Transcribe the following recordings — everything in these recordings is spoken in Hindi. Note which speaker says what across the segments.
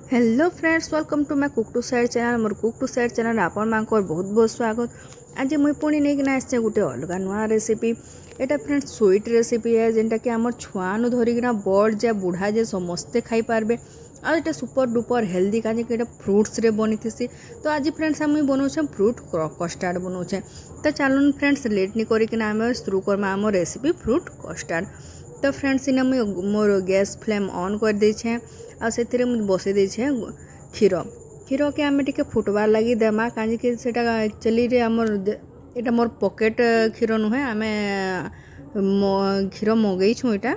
Speaker 1: Hello friends, welcome to my cook to side channel. More cook to side channel आपण मानकर बहुत बहुत स्वागत। आज मुई पुणी नहीं आसे गोटे अलग नुआ रेसिपी। एटा फ्रेंड्स स्वीट रेसिपी है जेनटा कि आम छुआनु धरिकिना बड़ जे बुढ़ा जे समस्ते खाई पारबे। आ एटा सुपर डुपर हेल्दी काजे कि फ्रुट्स रे बनी थी। तो आज फ्रेंड्स आम बनाऊे फ्रूट कस्टार्ड बनाऊे। तो चलून फ्रेंड्स लेट नहीं करिकिना आम शुरू करमा आम रेसिपी फ्रूट कस्टार्ड। तो फ्रेंड्स इना मुझे मोर गैस फ्लेम ऑन कर देछे आ से बसई देछे क्षीर। क्षीर के आम टे फुटबार लगी देमा कहीं एक्चुअली आमर यहाँ मोर पकेट क्षीर नुहे आम क्षीर मगेछुँ यहाँ।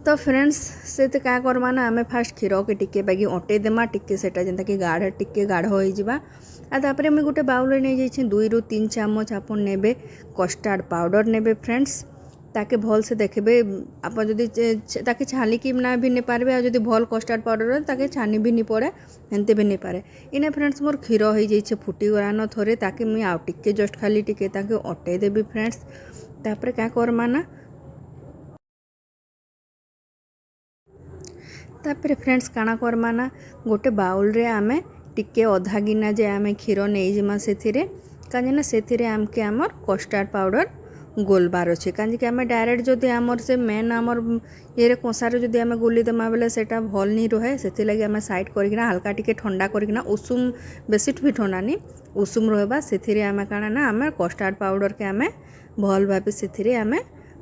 Speaker 1: तो फ्रेंड्स से क्या करमा ना आम फास्ट क्षीर के टिके बागी अटे देमा टिके सेटा जेनता कि गाढ़ टिके गाढ़ हो जावा। तापर मुझे गोटे बाउल नहीं जाइए 2 ରୁ 3 ଚାମଚ आप नेबे कस्टार्ड पाउडर नेबे फ्रेंड्स। ताके भल से देखबे आप जदि ताके छानी कि ना भी नहीं पारे आ जदि भल कस्टार्ड पाउडर ताके छानी भी नहीं पड़े एमती भी नहीं पारे। इने फ्रेंड्स मोर क्षीर हो जाइए फुटी गलान थोड़े ताके मुई आउ टिके जस्ट खाली टिके ताके अटे देबी फ्रेंड्स। तापर क्या करमा ना तापर फ्रेंड्स काना करमा ना गोटे बाउल रे आमे टिके अधा गिना जे आमे क्षीर नहीं जिमा से कहीं से आमके आमर कस्टार्ड पाउडर गोलबार अच्छे कहीं आम डायरेक्ट जदि आमर से मेन आमर ये कषार जदि आम गोलीदेमा बेले से भल नहीं रहे से लगे आम साइड करना हल्का टिके ठंडा करना उषुम बेसी भी ठंडा नहीं उषुम रहा से आम काना ना आम कस्टार्ड पाउडर के आम भल भाव से आम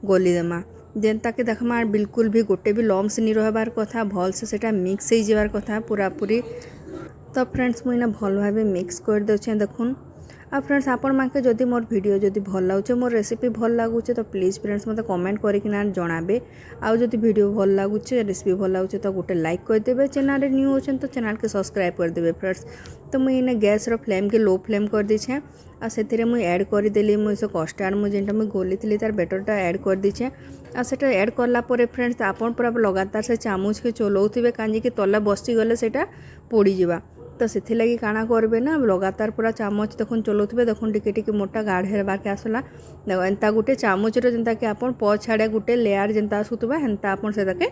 Speaker 1: गोलीदेमा जेनता कि देखमा बिल्कुल भी गोटे भी लम्स नहीं रहार कथा भल से मिक्स हो जाबार कथा पूरा पूरी। तो फ्रेंड्स मुझे भल भाव मिक्स कर दे देखुन। आ फ्रेंड्स आपण मानके जदि मोर वीडियो जदि भल लगुचे मोर रेसिपी भल लगुचे तो प्लीज़ फ्रेंड्स मते कमेंट करिकिना जणाबे। आउ जदि वीडियो भल लगुचे रेसिपी भल लगुचे तो गोटे लाइक कर देबे। चैनल रे न्यू होचन तो चैनल के सब्सक्राइब कर देबे फ्रेंड्स। तो मुझे इने गैस रो फ्लेम के लो फ्लेम कर दीछे आ सेतिरे मुई ऐड कर देली मुई से कस्टार्ड मु जेंटा मुई गोली थी तार बेटरटा ऐड कर दीछे आ सेटा ऐड करला परे फ्रेंड्स आपन पूरा लगातार से चामच के चलाउथिबे कांजी कि तले बसी गले सेटा पोड़ी जिबा। तो से लगी काଣା करबे ना लगातार पूरा चामच देखुन चलाउथिबे देखुन टिके टिके मोटा गाढ़ हेबार के आसला देखो एंता गोटे चामच रे जेंता कि आपन प छाड़े गोटे लेयर जेंता आसुतबा हेंता आपन से ताके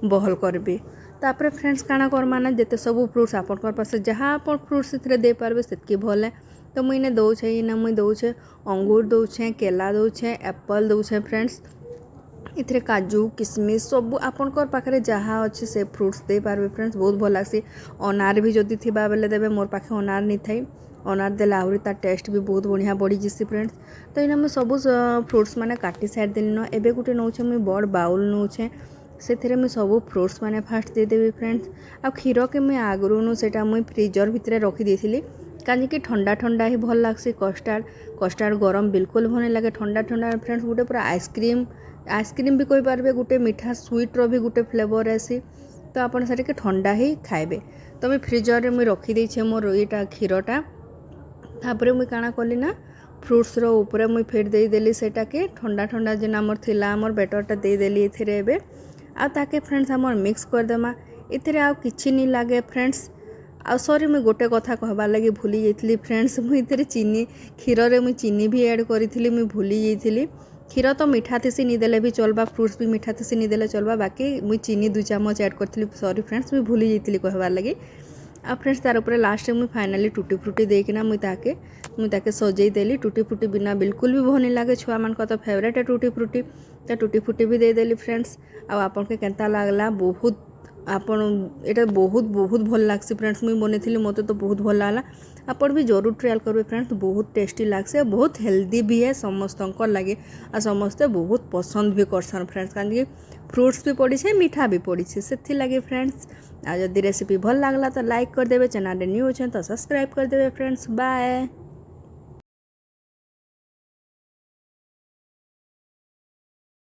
Speaker 1: बहल करबे। तापर फ्रेंड्स काଣା करमा ना जेते सब फ्रूट्स आपन पास जहाँ आप फ्रूट्स से दे पारबे सेतकी भल है। तो मुई ने दउछे इना मुई दउछे अंगूर दउछे केला दउछे एप्पल दउछे फ्रेंड्स। इथरे काजू किशमिश सब आपनकर पाखे जहाँ अच्छे से फ्रूट्स दे पारबे फ्रेंड्स बहुत भल लागसी। अनार भी जदि थिबा बेले देबे मोर पाखे अनार नहीं थाई अनार देला आहरी तार टेस्ट भी बहुत बढ़िया बढ़ी जसी फ्रेंड्स। तो इना मुझे सब फ्रूट्स माने काटी साइड देली न एबे गोटे नौछे मुझे बड़ बाउल नौछे से मुझे सब फ्रूट्स माने फास्ट देदेवी फ्रेंड्स। आ क्षीर के मुझे आगुरी नु सेटा मुझे फ्रिजर भितर रखी देथिली कहीं कि ठंडा ठंडा ही भल लागसी। कस्टार्ड गरम बिल्कुल भल नहीं लगे ठंडा ठंडा फ्रेंड्स गोटे पूरा आइसक्रीम भी कही पारे गोटे मीठा स्वीट्र भी गोटे फ्लेवर आसी। तो आपन से ठंडा ही खाइबे। तो मुझे फ्रिजर रे मुझे रखी देछे मोर यहाँ क्षीरटा। तापर मुझे काଣା कली ना फ्रूट्स रो ऊपर मुझे फेर देदेली सेटा के ठंडा ठंडा जेन आमर थिला आमर बेटरटा देदेली एथिरे एबे आ ताके फ्रेंड्स आमर मिक्स करदेमा। इथिरे आ किछि नहीं लागे फ्रेंड्स। आ सॉरी मुझे गोटे कथा कहबार लगी भूली जाइली फ्रेंड्स मुझे चीनी क्षीर रे मुझे चीनी भी ऐड करी मुझे भूली जाइली। क्षीर तो मीठा थी नहीं देले भी चलबा फ्रूट्स भी मीठा थी नहीं देले चलबा बाकी मुझे चीनी 2 ଚାମଚ ऐड करी सॉरी फ्रेंड्स मुझे भूली जाइली कहबार लगी। आ फ्रेंड्स तार ऊपर लास्ट मुझे फाइनाली टूटी फ्रूटी देकिना मुझे सजई देली। टूटी फ्रूटी बिना बिल्कुल भी भल नहीं लगे छुआ मान तो फेवरेट है टूटी फ्रूटी। तो टूटी फ्रूटी भी देदेली फ्रेंड्स। आपन के केंता लागला बहुत आपन एटा बहुत बहुत भल लागसी फ्रेंड्स मुझे बनी मत तो बहुत भल लागला। आपन भी जरूर ट्रायल करेंगे फ्रेंड्स बहुत टेस्टी लागसे बहुत हेल्दी भी है समस्त लगे आ समस्ते बहुत पसंद भी करसन फ्रेंड्स कहीं फ्रूट्स भी पड़ी है मीठा भी पड़ी है से लगे फ्रेंड्स। आ जदि रेसिपी भल लागला तो लाइक कर देवे चैनल न्यू हो तो सब्सक्राइब कर देवे फ्रेंड्स। बाय।